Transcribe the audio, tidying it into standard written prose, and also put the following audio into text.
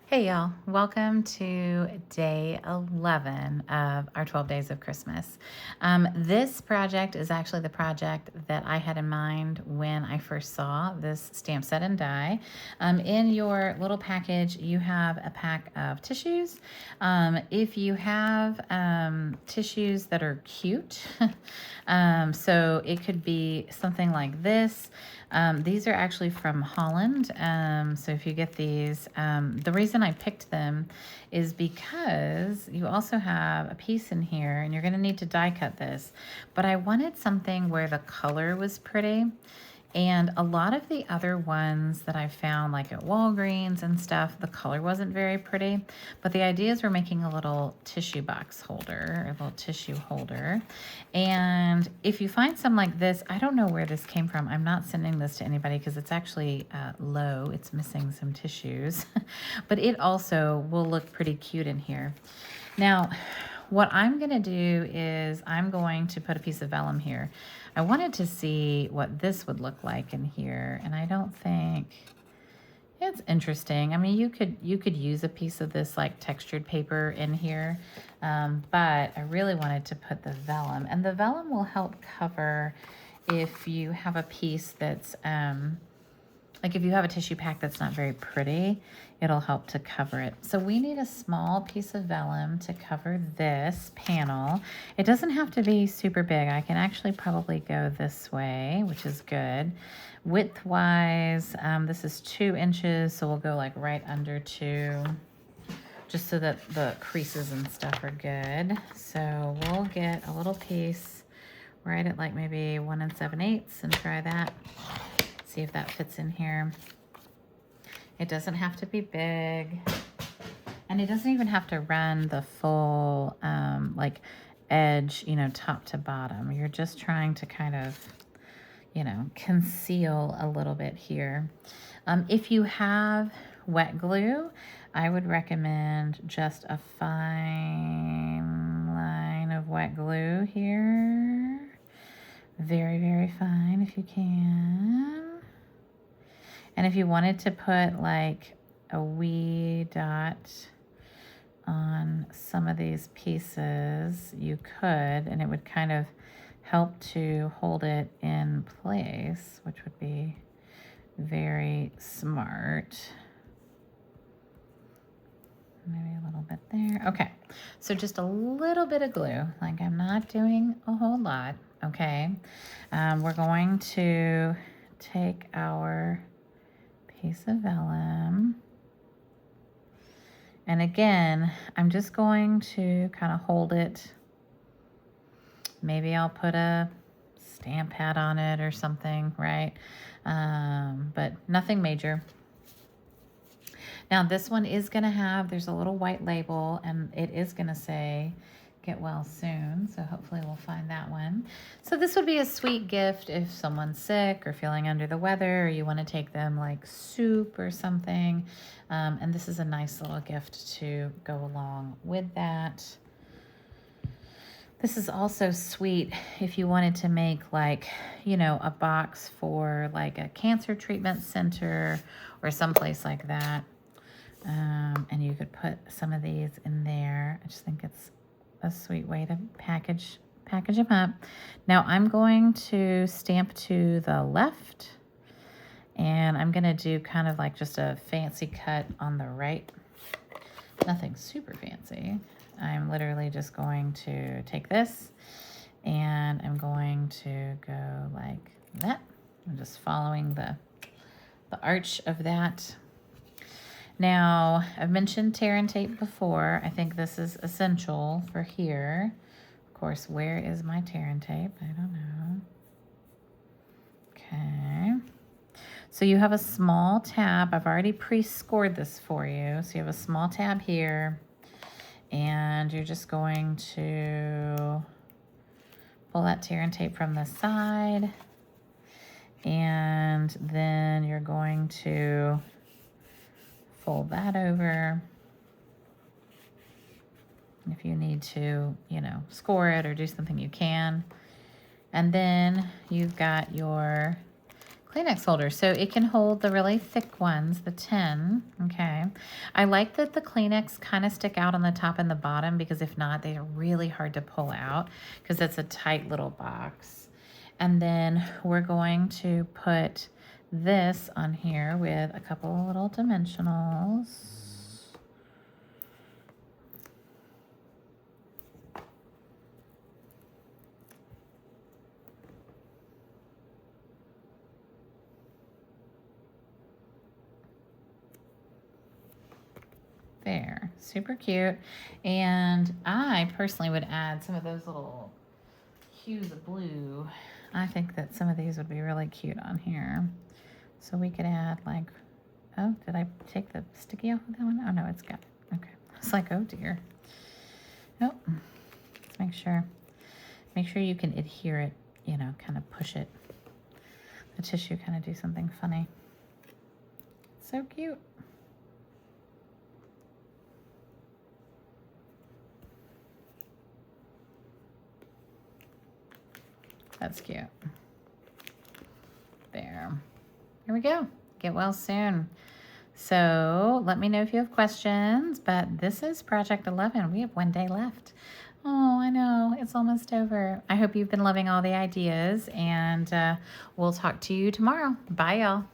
Hey y'all, welcome to day 11 of our 12 days of Christmas. This project is actually the project that I had in mind when I first saw this stamp set and die. In your little package, you have a pack of tissues. If you have tissues that are cute, so it could be something like this. These are actually from Holland. So if you get these, the reason I picked them is because you also have a piece in here and you're going to need to die cut this. But I wanted something where the color was pretty. And a lot of the other ones that I found, like at Walgreens and stuff, the color wasn't very pretty. But the ideas were making a little tissue box holder, a little tissue holder. And if you find some like this, I don't know where this came from. I'm not sending this to anybody because it's actually low. It's missing some tissues. But it also will look pretty cute in here. Now, what I'm going to do is I'm going to put a piece of vellum here. I wanted to see what this would look like in here, and I don't think it's interesting. I mean, you could use a piece of this like textured paper in here, but I really wanted to put the vellum, and the vellum will help cover if you have a piece that's like if you have a tissue pack that's not very pretty, it'll help to cover it. So we need a small piece of vellum to cover this panel. It doesn't have to be super big. I can actually probably go this way, which is good. Width-wise, this is 2 inches, so we'll go like right under 2, just so that the creases and stuff are good. So we'll get a little piece right at like maybe 1 7/8 and try that. See if that fits in here. It doesn't have to be big, and it doesn't even have to run the full like edge, top to bottom. You're just trying to kind of, conceal a little bit here. If you have wet glue, I would recommend just a fine line of wet glue here. Very, very fine if you can. And if you wanted to put like a wee dot on some of these pieces, you could, and it would kind of help to hold it in place, which would be very smart. Maybe a little bit there. Okay, so just a little bit of glue. Like, I'm not doing a whole lot, okay? We're going to take our piece of vellum, and again, I'm just going to kind of hold it. Maybe I'll put a stamp pad on it or something, right? But nothing major. Now this one is going to have, there's a little white label, and it is going to say get well soon, so hopefully we'll find that one. So this would be a sweet gift if someone's sick or feeling under the weather, or you want to take them like soup or something. And this is a nice little gift to go along with that. This is also sweet if you wanted to make like, a box for like a cancer treatment center or someplace like that. And you could put some of these in there. I just think it's a sweet way to package them up. Now I'm going to stamp to the left, and I'm going to do kind of like just a fancy cut on the right. Nothing super fancy. I'm literally just going to take this and I'm going to go like that. I'm just following the arch of that. Now, I've mentioned tear and tape before. I think this is essential for here. Of course, where is my tear and tape? I don't know. Okay. So you have a small tab. I've already pre-scored this for you. So you have a small tab here, and you're just going to pull that tear and tape from the side, and then you're going to fold that over. If you need to, score it or do something, you can. And then you've got your Kleenex holder. So it can hold the really thick ones, the 10. Okay. I like that the Kleenex kind of stick out on the top and the bottom, because if not, they are really hard to pull out because it's a tight little box. And then we're going to put this on here with a couple of little dimensionals. There, super cute. And I personally would add some of those little hues of blue. I think that some of these would be really cute on here. So we could add like, oh, did I take the sticky off of that one? Oh no, it's got it. Okay. It's like, oh dear. Oh, let's make sure you can adhere it, you know, kind of push it. The tissue kind of do something funny. So cute. That's cute. There. Here we go. Get well soon. So let me know if you have questions, but this is Project 11. We have 1 day left. Oh, I know. It's almost over. I hope you've been loving all the ideas, and we'll talk to you tomorrow. Bye, y'all.